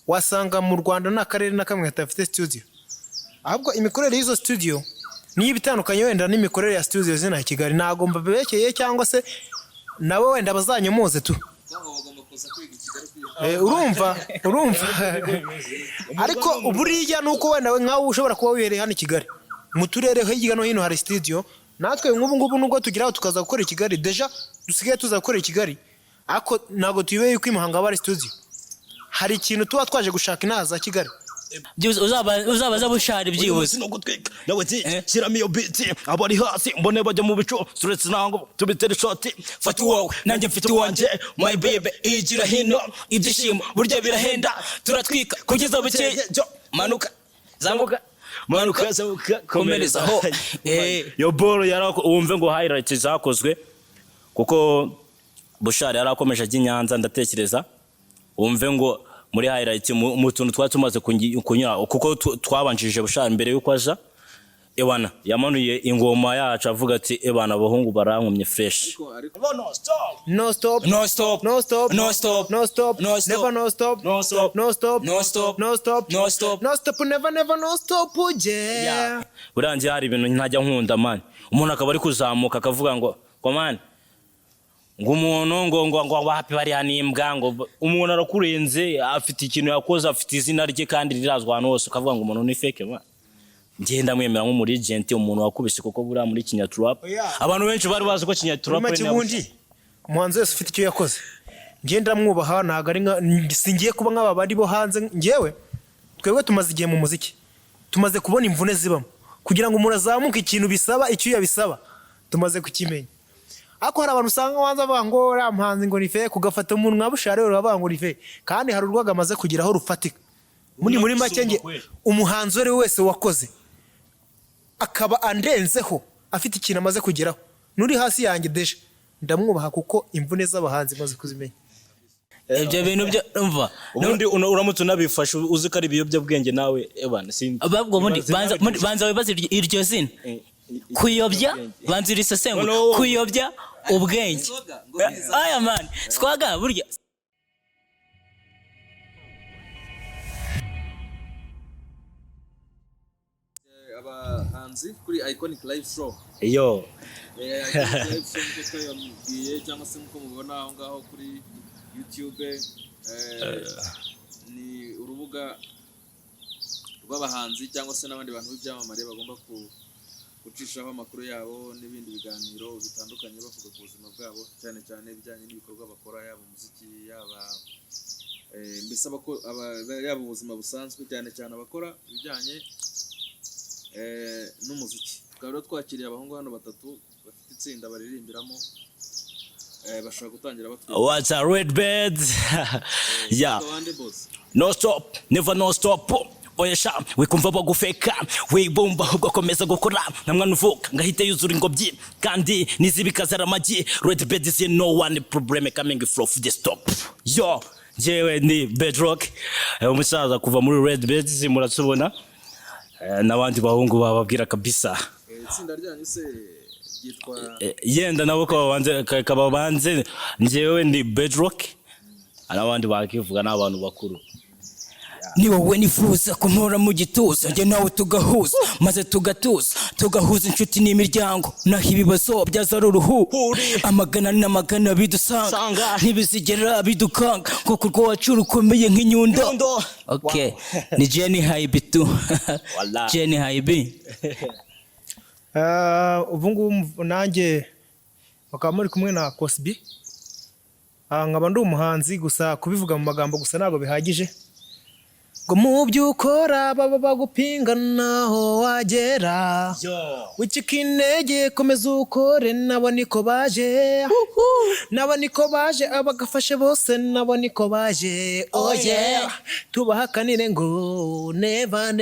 wasanga mu Rwanda na karere na kamwe gatafite studio. Ahubwo imikorere y'izo studio niyo bitandukanye wenda n'imikorere ya studio zina Kigali nagomba bebekeye cyangwa se nabo wenda bazanyomoze tu. Urumva ariko uburiya nuko wenda we nkaho ushobora kuba wihereye hano Kigali mu turere hirya no hino hari studio natwe ngubu nubwo tugiraho tukaza gukora Kigali deja dusigaye tuza gukora Kigali ako nago tuyibeye yuko imahanga bari studio hari ikintu tuba twaje gushaka inaza Kigali uzabaza bushari byibuze no gutwika nawe shyiramo iyo biti abari hasi mbone bajya mu bicu suretse nango tubitere shoti fata wowe nanjye mfite wanje my baby igira hino ibyishimo burya birahenda turatwika kugeza bukeye manuka zamuka manuka komereza ho yo boro yarako wumve ngo highlight zakozwe kuko bushari yarakomeje ajya Nyanza ndatekereza wumve ngo muri highlight mu tuntu twatumaze kunyura kuko twabanjije bushari mbere yuko aja ewana yamanuye ingoma yacu avuga ati ebana abahungu barankomye fresh no stop no stop no stop no stop no stop no stop never no stop no stop no stop no stop no stop no stop no stop never no stop yeah burangiye hari ibintu ntajya nkunda man umuntu akaba ari kuzamuka akavuga ngo man ngo umuntu ngo wapi bari hanimbwa ngo umuntu arakurenze afite ikintu yakoze afite izina rye kandi rirazwa hano hose ukavuga ngo umuntu ni fake man ngenda mwemera nko muri agent umuntu wakubise koko bura muri kinyatrap abantu benshi bari bazi ko kinyatrap ni makibundi umuhanzi wese ufite icyo yakoze ngenda mwubaha naga ari singiye kuba nk'aba bari bo hanze ngewe twebwe tumaze igihe mu muziki tumaze kubona imvune zibamo kugira ngo umuntu azamuke ikintu bisaba icyo yabisaba tumaze kukimenya ako hari abantu usanga wanza bango ramuhanzi ngo ni fake kugafata umuntu nkabushare urabango ni fake kandi hari urwaga amaze kugiraho rufatika muri make nge umuhanzi wese wakoze akaba andenzeho afite ikintu amaze kugeraho nuri hasi yanjye deje ndamwubaha kuko imvune z'abahanzi maze kuzimenya ibyo bintu byo umva ubundi uramutse unabifasha uzi ko ari ibiyobyabwenge nawe ebana sindi ababwo mundi banza wibaze iryo zina kuyobya banza irisesengo kuyobya ubwenge aya man skwaga burya abahanzi kuri IKONIC LIVE SHOW yo cyangwa se nkuko mubona aho ngaho kuri YouTube ni urubuga rw'abahanzi cyangwa se n'abandi bantu b'ibyamamare bagomba gucishaho amakuru yabo n'ibindi biganiro bitandukanye bavuga ku buzima bwabo cyane cyane bijyanye n'ibikorwa bakora yaba umuziki yaba mbese yaba ubuzima busanzwe cyane cyane abakora ibijyanye n'umuziki tukaba twakiriye abahungu hano batatu bafite itsinda baririmbiramo bashaka gutangira batwika what's a red bed yeah no stop never no stop oyesha wikumva bagufeka wibumba ugakomeza gukora namwana uvuka ngahite yuzura ingobyi kandi nizibikazara amagi red bed is no one problem coming from the stop yo jewe ni bedrock umusaza kuva muri red bed muratsubona n'abandi bahungu bababwira kabisa itsinda ryanyu se ryitwa yenda nabo kaba banze njewe ni bedrock n'abandi bakivuga n'abantu bakuru ni wowe nifuza kumpora mu gituza njye nawe tugahuza maze tugahuza inshuti n'imiryango naho ibibazo byaza ruruhu amagana n'amagana bidusanga ntibizigera bidukanga kuko urwo wacu rukomeye nk'inyundo okay ni Jenny Haibi tu Jenny Haibi ubu ngubu nanjye bakaba muri kumwe na Cosby nkaba ndi umuhanzi gusa kubivuga mu magambo gusa ntabwo bihagije ngo mu by'ukora baba bagupinga naho wagera wicika intege komeza ukore nabo niko baje abagafashe bose nabo niko baje oh yeah tubahakanire ngo never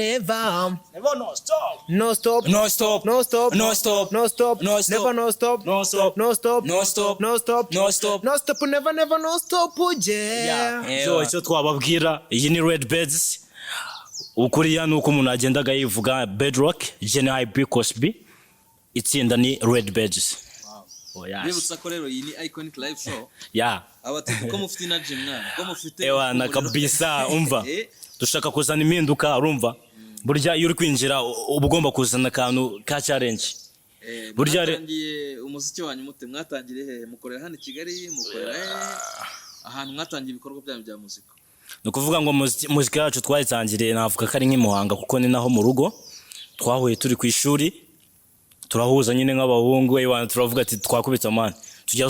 no stop no stop no stop no stop no stop no stop never no stop no stop no stop no stop no stop no stop no stop never no stop yeah so icyo twababwira iyi ni red beds ukuriya nuko umuntu agendaga yivuga bedrock Jenny Haibi Cosby itsinda ni red beds Oh yes. bibutsa ko rero iyi ni Iconic Live Show. Yeah. Abati ko mufite energy mwana, ko mufite Ewana kabisa umva. Dushaka kuzana impinduka urumva. Burya iyo uri kwinjira uba ugomba kuzana akantu ka challenge. Burya mwatangiye umuziki wanyu mute mwatangire he mukorera hano i Kigali mukorera ahantu mwatangiye ibikorwa byanyu bya muzika. No kuvuga ngo muzika yacu twayitangiriye navuga ko ari nk'imuhanga kuko ni naho mu rugo twahuye turi ku ishuri turahuza nyine nk'abahungu ewana turavuga ati twakubita amani tujya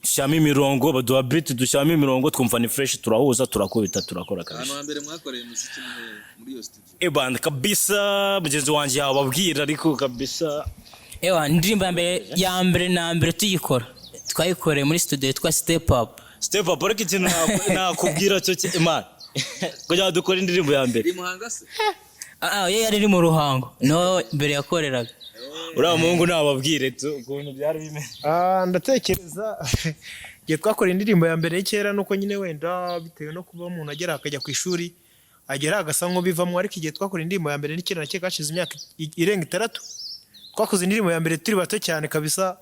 dushyamo imirongo baduha beat dushyamo imirongo twumva ni fresh turahuza turakubita turakora kabisa. Hano hambere mwakoreye muziki muri iyo studio. Band kabisa mugenzi wanjye yababwira ariko kabisa indirimbo ya mbere tuyikora twayikoreye muri studio yitwa Step Up ariko ikintu nakubwira cyo man kugira dukora indirimbo ya mbere iri muhanga se yari iri mu ruhango no mbere yakoreraga uriya muhungu nababwire ukuntu byari bimeze. Ndatekereza igihe twakora indirimbo ya mbere y'ikera nuko nyine wenda bitewe no kuba umuntu agera akajya ku ishuri agera agasa nk'ubivamo ariko igihe twakora indirimbo ya mbere n'ikera nake kashize imyaka irenga 6 twakoze indirimbo ya mbere turi bato cyane kabisa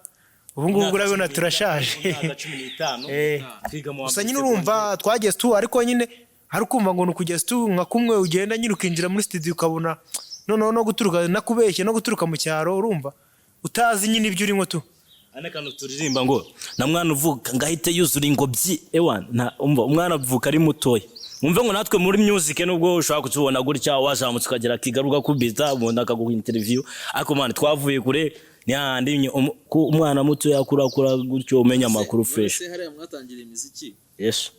ubu ngubu urabona turashaje gusa nyine urumva twagiye stu ariko nyine hari kumva ngo nukujya stu nka kumwe ugenda nyine ukinjira muri studio ukabona no guturuka nakubeshye no guturuka mu cyaro urumva utazi nyine ibyo urimo tu anakano turirimba ngo na mwana uvuka ngahite yuzura ingobyi ewana umva umwana avuka ari mutoya umve ngo natwe muri music nubwo ushaka kutubona gutya wazamutse ukagera kigaruka kubita ubona akaguha interview ariko man twavuye kure nyandi umwana muto yakura gutyo umenya amakuru fresh. Hariya mwatangira imiziki. Yes.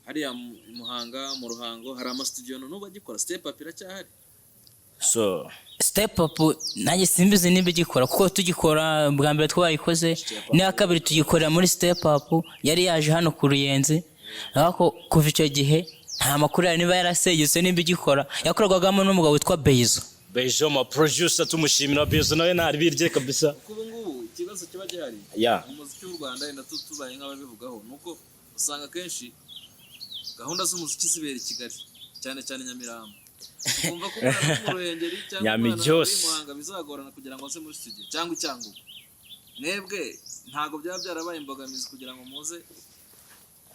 Hariya muhanga mu ruhango hari ama studio no bagikora Step Up iracyahari. So Step Up nanjye simbizi niba igikora kuko tugikora bwa mbere twayikoze niya kabiri tugikorera muri Step Up yari yaje hano ku Ruyenzi ariko kuva icyo gihe nta makuru yari niba yarasegetse niba igikora yakorwagamo n'umugabo witwa Bezo ma producer tumushimira Bezo nawe ntari birye kabisa. Kuko ngubu ikibazo kiba gihari. Umuziki w'u Rwanda enda tubaye nk'ababivugaho nuko usanga kenshi gahunda z'umuziki zibera i Kigali cyane Nyamirambo. Kumva ko mu Ruhengeri cyangwa Muhanga bizagorana kugira ngo nse muri studio cyangwa mwebwe ntago byaba byarabaye imbogamizi kugira ngo muze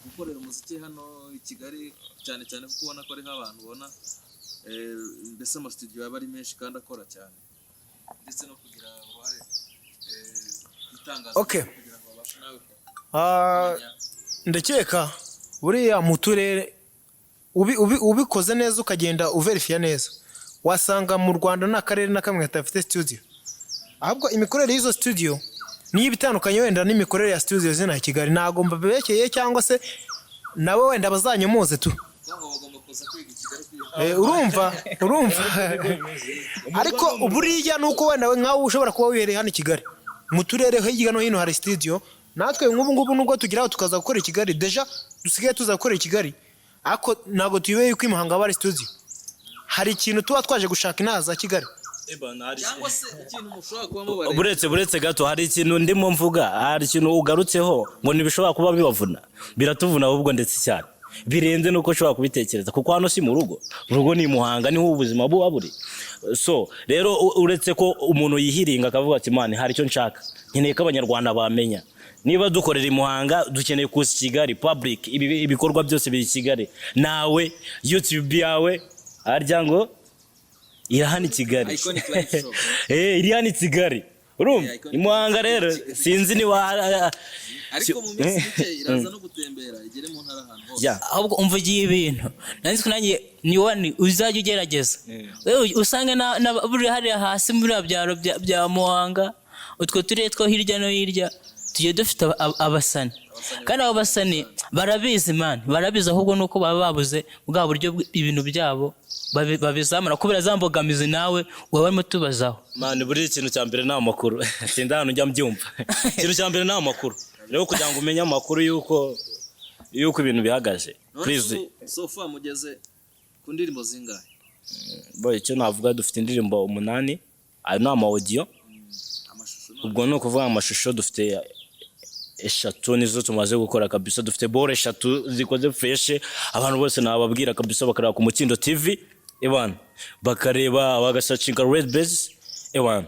gukorera umuziki hano i Kigali cyane kuko ubona ko ari nk'abantu ubona mbese ama studio yaba ari menshi kandi akora cyane ndetse no kugira uruhare itangaza kugira ngo babashe nawe ndakeka buriya mu turere ubikoze neza ukagenda uverifya neza wasanga mu Rwanda nta karere na kamwe gatafite studio ahubwo imikorere y'izo studio niyo bitandukanye wenda n'imikorere ya studio zina i Kigali ntago mbabekeye cyangwa se nabo wenda bazanyomoze tu urumva ariko buriya nuko wenda nkawe ushobora kuba wihereye hano i Kigali mu turere hirya no hino hari studio natwe ngubu nubwo tugiraho tukaza gukora i Kigali deja dusigaye tuza gukora i Kigali ariko nago tuyibeye ko imuhanga bari studio hari ikintu tuba twaje gushaka inaza Kigali cyangwa se ikintu mushobora kuba mubare buretse gato hari ikintu ndimo mvuga hari ikintu ugarutseho ngo nibishobora kuba bibavuna biratuvuna ahubwo ndetse cyane birenze nuko ushobora kubitekereza kuko hano si mu rugo ni muhanga niho ubuzima buba buri so rero uretse ko umuntu yihiringa akavuga ati man hari icyo nshaka nkeneye ko abanyarwanda bamenya niba dukorera imuhanga dukeneye kuza Kigali public ibikorwa byose biri Kigali nawe YouTube yawe arya ngo irahani Kigali Iconic Live Show iri hani Kigali urumva imuhanga rero sinzi ni wa ariko mu minsi mike iraza no gutembera igere mu ntara ahantu hose ahubwo umvugiye ibintu nanzi ko nanjye ni wani uzajya ugerageza wewe usange na buri hariya hasi muri byaro bya muhanga utwo turere two hirya no hirya tujye dufite abasani kandi abo basani barabizi man barabizi ahubwo nuko baba babuze bwa buryo ibintu byabo babizamura kubera zambogamizi nawe wabarimo tubazaho man buri ikintu cya mbere na makuru sinda hano njya mbyumva ikintu cya mbere na makuru rero kugira ngo umenye amakuru yuko ibintu bihagaze please so far mugeze ku ndirimbo zingahe boy icyo navuga dufite indirimbo 8 ayo ni audio ubwo no kuvuga amashusho dufite 3 nizo tumaze gukora kabisa dufite bore 3 zikoze fresh abantu bose nababwira kabisa bakareba ku Mukindo TV ewan bakareba bagasacinga red base ewan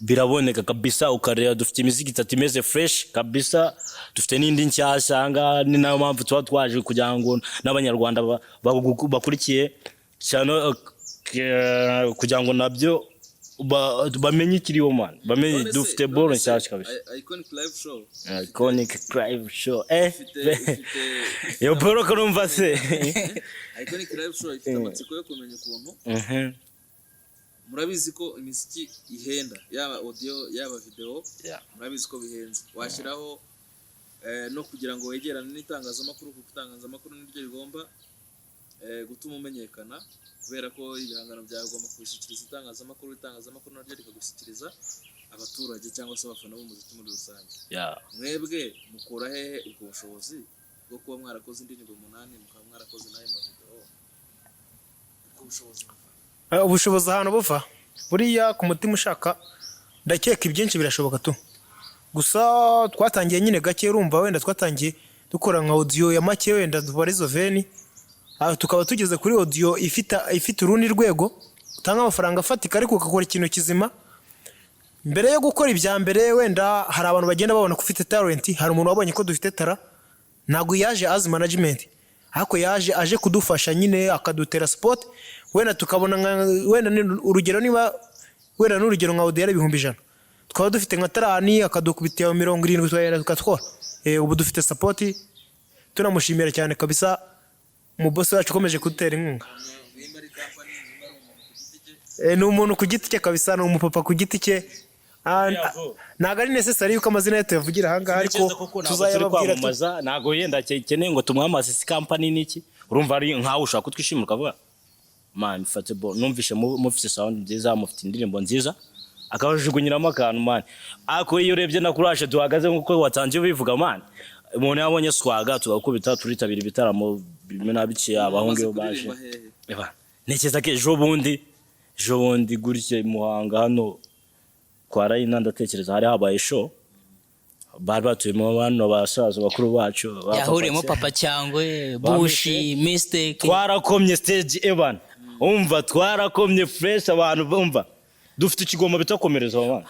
biraboneka kabisa ukareba dufite imiziki itatu imeze fresh kabisa dufite n'indi nshyashya anga ni nayo mpamvu tuba twaje kugira ngo n'abanyarwanda bakurikiye cyane kugira ngo nabyo bamenye ikiriho man bamenye dufite boro nshyashya kabisa IKONIC live show IKONIC live show yo boro kurumva se IKONIC live show ifite amatsiko yo kumenya ukuntu murabizi ko imiziki ihenda yaba audio yaba video murabizi ko bihenze washyiraho no kugira ngo wegerane n'itangazamakuru kuko itangazamakuru niryo rigomba gutuma umenyekana kubera ko ibihangano byawe ugomba kubishyikiriza itangazamakuru naryo rikagushyikiriza abaturage cyangwa se abafana b'umuziki muri rusange mwebwe mukura hehe ubwo bushobozi bwo kuba mwarakoze indirimbo 8 mukaba mwarakoze nayo mavideo ubwo bushobozi ubushobozi ahantu buva buriya ku mutima ushaka ndakeka ibyinshi birashoboka tu gusa twatangiye nyine gake urumva wenda twatangiye dukora nka audio ya make wenda dubarizo veni tukaba tugeze kuri audio ifite urundi rwego utanga amafaranga afatika ariko ukakora ikintu kizima mbere yo gukora ibya mbere wenda hari abantu bagenda babona ko ufite talent hari umuntu wabonye ko dufite tara ntago yaje as management hako yaje aje kudufasha nyine akadutera support wenda tukabona wenda urugero niba wenda n'urugero nka audio y'ibihumbi 100 twaba dufite nka tarani akadukubitiye 70 twera tukatwora ubu dufite support tunamushimira cyane kabisa mu boss wacu ukomeje kudutera inkunga ni umuntu ku giti cye kabisa ni umupapa ku giti cye ntago ari necessary yuko amazina yacu yavugira aha ngaha ariko tuzayababwira ntago yenda cyane ngo tumwamaze si company niki urumva ari nkaho ushaka kutwishimira ukavuga man fatable numvishe mufite sound nziza mufite indirimbo nziza akabajugunyiramo akantu man ako iyo urebye na courage duhagaze nkuko watangiye bivuga man umuntu yabonye swaga tugakubita turitabira ibitaramo bimwe nabice abahungu baje nekeza ke ejo bundi gutye Muhanga hano kwa Rayina ndatekereza hari habaye show bari batuyemo abantu basaza bakuru bacu yahuriyemo papa cyangwa bushi mistake twarakomye stage Evan umva twarakomye fresh abantu bumva dufite ikigoma bitakomereza abana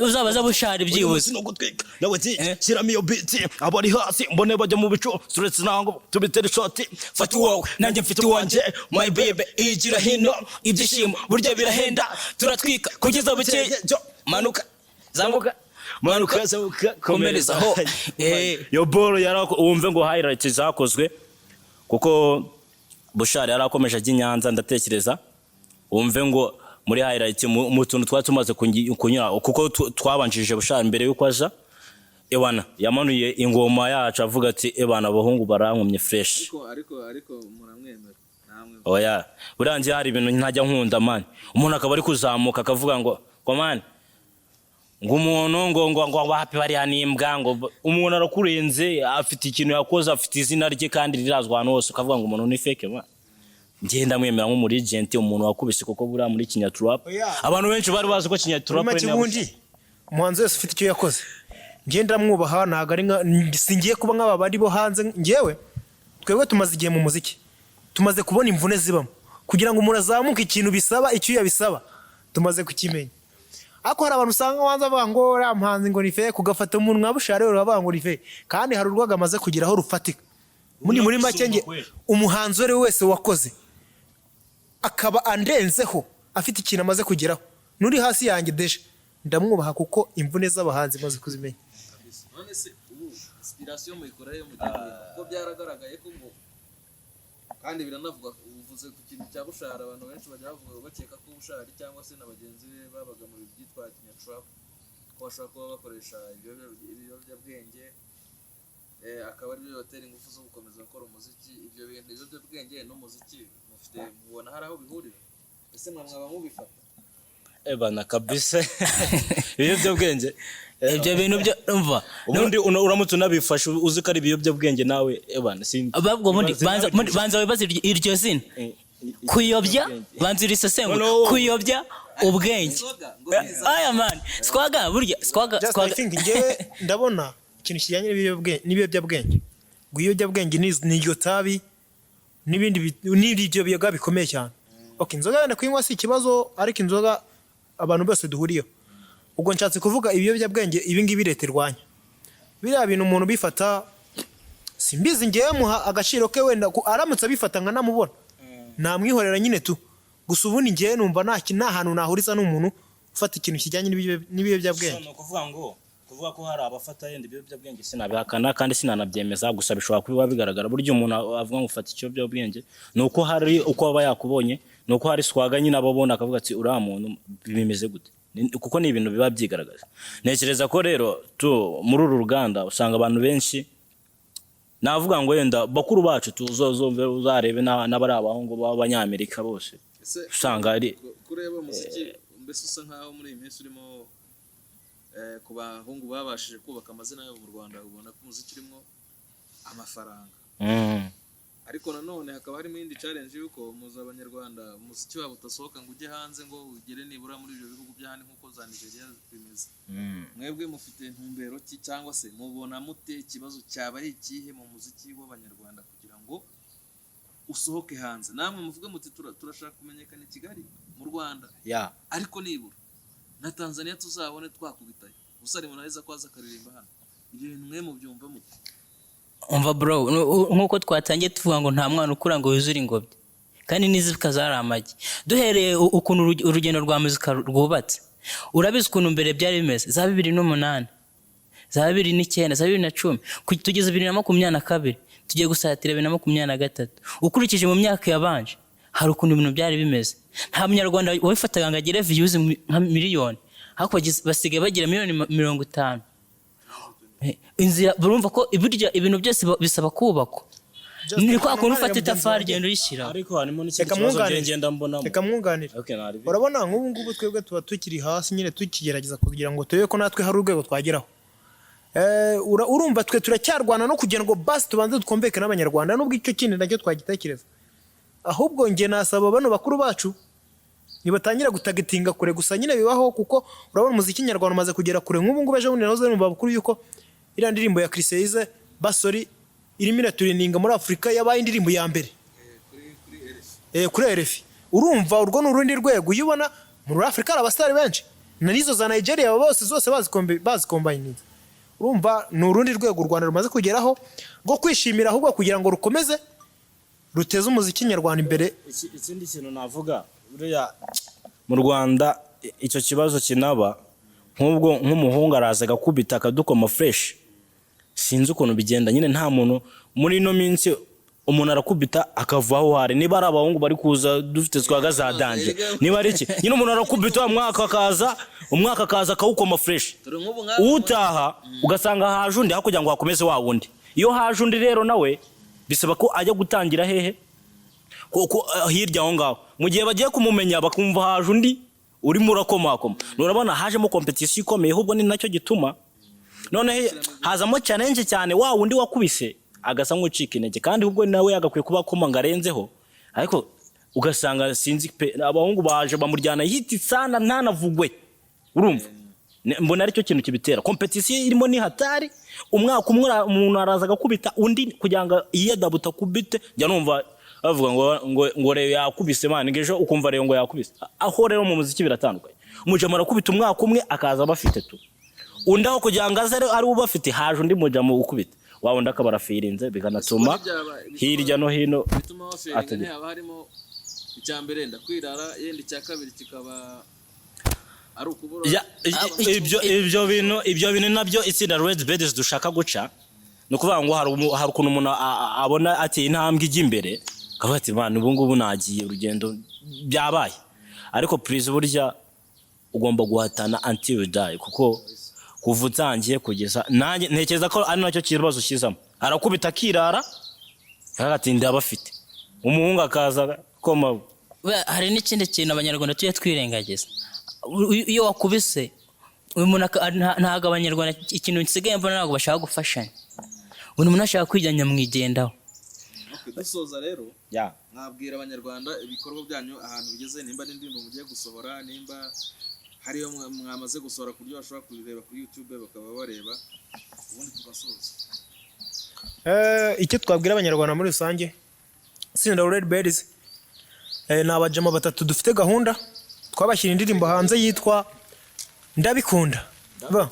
uzabaza bushari byibuze no gutwika nawe kiramo iyo beat abari hasi mbone bajya mu bico suretse nango tubitere shot fati wowe nanjye mfite wanje my baby igira hino ibyishimo burya birahenda turatwika kugeza bukeye manuka zambuka manuka komereza ho yo boro yarako wumve ngo highlight zakozwe kuko bushari yarakomeje ajya Nyanza ndatekereza wumve ngo muri highlight mu tuntu twatumaze kunyura kuko twabanjije bushari mbere yuko aza ewana yamanuye ingoma yacu avuga ati ebana abahungu barankomye fresh ariko muramwemera namwe oya burangiye hari ibintu ntajya nkunda man umuntu akaba ari kuzamuka akavuga ngo man ngo umuntu ngo wapi bari nimbwa ngo umuntu arakurenze afite ikintu yakoze afite izina rye kandi rirazwa hano hose ukavuga ngo umuntu ni fake man ngenda mwemera nko muri agent umuntu wakubise koko bura muri kinyatrap abantu benshi bari bazi ko kinyatrap ni umuhanzi wese ufite icyo yakoze ngenda mwubaha ntago ari singiye kuba nk'aba bari bo hanze ngewe twebwe tumaze igihe mu muziki tumaze kubona imvune zibamo kugira ngo umuntu azamuke ikintu bisaba icyo yabisaba tumaze kukimenya ako hari abantu usanga wanza avuga ngo ramuhanzi ngo ni fake kugafata umuntu nkabushare uravuga ngo ni fake kandi hari urwaga amaze kugeraho rufatika muri make nge umuhanzi wese wakoze akaba andenzeho afite ikintu amaze kugeraho nuri hasi yanjye deje ndamwubaha kuko imvune z'abahanzi maze kuzimenya none se ubu inspiration muyikorayo mu gihe ko byaragaragaye ko ngo kandi biranavuga uvuze ku kintu cya bushara abantu benshi bajya bavuga bakeka ko bushari cyangwa se n'abagenzi be babaga mu byitwa kinyatrap ko bashaka kuba bakoresha ibiyobyabwenge akaba ari byo batera ingufu zo gukomeza gukora umuziki ibyo bintu ibiyobyabwenge n'umuziki mufite mubona hari aho bihurira ese mwaba mubifata ebana kabisa ibiyobyabwenge ibyo bintu byo umva ubundi uramutse unabifasha uzi ko ari ibiyobyabwenge nawe ebana sindi ababwo banza wibaze iryo zina kuyobya banza irisesengo kuyobya ubwenge aya man swaga burya swaga I think ngewe ndabona ikintu kijyanye n'ibiyobyabwenge ibiyobyabwenge ni iryo tabi n'ibindi n'ibyo biyoga bikomeye cyane okay inzoga yenda kuyinywa si ikibazo ariko inzoga abantu bose duhuriyeho ubwo nshatse kuvuga ibiyobyabwenge ibi ngibi leta irwanya biriya bintu umuntu bifata simbizi ngewe muha agaciro ke wenda aramutse abifata nka namubona namwihorera nyine tu gusa ubundi ngewe numva nta hantu nahuriza n'umuntu ufata ikintu kijyanye n'ibiyobyabwenge no kuvuga ko hari abafata yenda ibiyobyabwenge sinabihakana kandi sinanabyemeza gusa bishobora kuba bigaragara buryo umuntu avuga ngo ufata ikiyobyabwenge nuko hari uko aba yakubonye nuko hari swaga nyine ababona akavuga ati uriya muntu bimeze gute kuko ni ibintu biba byigaragaza ntekereza ko rero muri uru ruganda usanga abantu benshi navuga ngo yenda bakuru bacu tuzozomve uzarebe n'abari abahungu b'abanyamerika bose usanga ari kureba umuziki mbese usa nkaho muri iyi minsi urimo ku bahungu babashije kubaka amazina yabo mu Rwanda ubona ko umuziki urimo amafaranga ariko nanone hakaba harimo indi challenge yuko muza abanyarwanda umuziki wabo utasohoka ngo ujye hanze ngo ugere nibura muri ibyo bihugu by'ahandi nk'uko za Nigeria bimeze mwebwe mufite intumbero ki cyangwa se mubona mute ikibazo cyaba ari ikihe mu muziki w'abanyarwanda kugira ngo usohoke hanze namwe muvuge muti turashaka kumenyekana i Kigali mu Rwanda ariko nibura na Tanzania tuzabone twakubitaye usari munaheza kwaza karirimba hano ibyo bintu mwe mu byumva muti umva bro nkuko twatangiye tuvuga ngo nta mwana ukura ngo yuzure ingobyi kandi nizika zari amagi duhereye ukuntu urugendo rwa muzika rwubatse urabizi ukuntu mbere byari bimeze za 2008 za 2009 za 2010 tugeze 2022 tugiye gusatira 2023 ukurikije mu myaka yabanje hari ukuntu ibintu byari bimeze nta munyarwanda wifataga ngo agire views nka miliyoni hako basigaye bagira miliyoni 50 inzira burumva ko ibintu byose bisaba kubako ni kwa kuntu ufata itafari genda uyishyira ariko harimo n'ikibazo ngenda mbonamo reka mwunganira urabona nk'ubu ngubu twebwe tuba tukiri hasi nyine tukigerageza kugira ngo turebe ko natwe hari urwego twageraho urumva twe turacyarwana no kugira ngo basi tubanze dukombeke n'abanyarwanda nubwo icyo kindi nacyo twagitekereza ahubwo nge nasaba bano bakuru bacu nibatangira gutagetinga kure gusa nyine bibaho kuko urabona umuziki nyarwanda umaze kugera kure nk'ubu ngubu ejo bundi nahoze numva bakuru yuko iriya ndirimbo ya Chriseize Basori irimo iratureninga muri Afrika yabaye indirimbo ya mbere kuri RFI urumva urwo n'urundi rwego uyibona muri Afrika abasitari benshi na nizo za Nigeria bose zose bazikombayininze urumva n'urundi rwego u Rwanda rumaze kugeraho rwo kwishimira ahubwo kugira ngo rukomeze ruteze umuziki nyarwanda imbere ikindi kintu navuga buriya mu Rwanda icyo kibazo kinaba nk'ubwo nk'umuhungu araza agakubita akadukoma fresh sinzi ukuntu bigenda nyine nta muntu muri ino minsi umuntu arakubita akavaho hari niba ari abahungu bari kuza dufite twaga za danje niba ari iki nyine umuntu arakubita umwaka akaza akawukoma fresh utaha ugasanga haje undi hakugira ngo hakomeze wa wundi iyo haje undi rero nawe bisaba ko ajya gutangira hehe kuko hirya aho ngaho mu gihe bagiye kumumenya bakumva haje undi urimo urakomakoma urabona hajemo competition ikomeye ahubwo ni nacyo gituma none hazamo challenge cyane wa wundi wakubise agasa nk'ucika intege kandi ubwo nawe yagakwiye kuba koma ngarenzeho ariko ugasanga sinzi pe abahungu baje bamuryana hiti sana ntanavugwe urumva mbona ari cyo kintu kibitera competition irimo ni hatari umwaka umwe umuntu araza agakubita undi kugira ngo iyadabuta kubite njya numva bavuga ngo rero yakubise mane ngejo ukumva rero ngo yakubise aho rero mu muziki biratandukanye umujama arakubita umwaka umwe akaza bafite tu undaho kugira ngo azare ari ubafite haje undi mujama ukubita wawe ndakabara firinze bikanatuma hirya no hino bituma wafirinde haba harimo icyambere ndakwirara yenda cyakabiri kikaba ari ukubura ibyo bintu nabyo itsinda Red Beds dushaka guca no kuvuga ngo hari ukuntu umuntu abona ati intambwe ijya imbere akavuga ati man ubu ngubu nagiye urugendo byabaye ariko please burya ugomba guhatana until you die kuko kuva utangiye kugeza nanjye ntekereza ko ari nacyo kibazo kizamo arakubita akirara agati ndabafite umuhungu akaza koma hari n'ikindi kintu abanyarwanda tujye twirengagiza iyo wakubise uyu muntu ntago abanyarwanda ikintu gisigaye mbona ntabwo bashaka gufashanya umuntu ashaka kwijyanya mwigendaho dusoza rero mwabwira abanyarwanda ibikorwa byanyu ahantu bigeze nimba n'indirimbo mugiye gusohora nimba hariyo mwamaze gusohora ku buryo bashobora kubireba kuri YouTube bakaba bareba ubundi tugasoza icyo twabwira abanyarwanda muri rusange itsinda Red Beds ni abajama batatu dufite gahunda twabashyira indirimbo hanze yitwa ndabikunda ba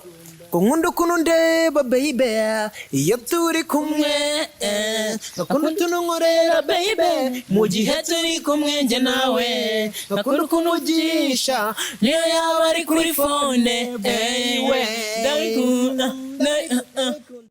ngo nkunda ukuntu ndeba baby iyo turi kumwe ngakunda ukuntu nkorera baby mu gihe turi kumwe njye nawe ngakunda ukuntu ugisha niyo yaba ari kuri phone we ndabikunda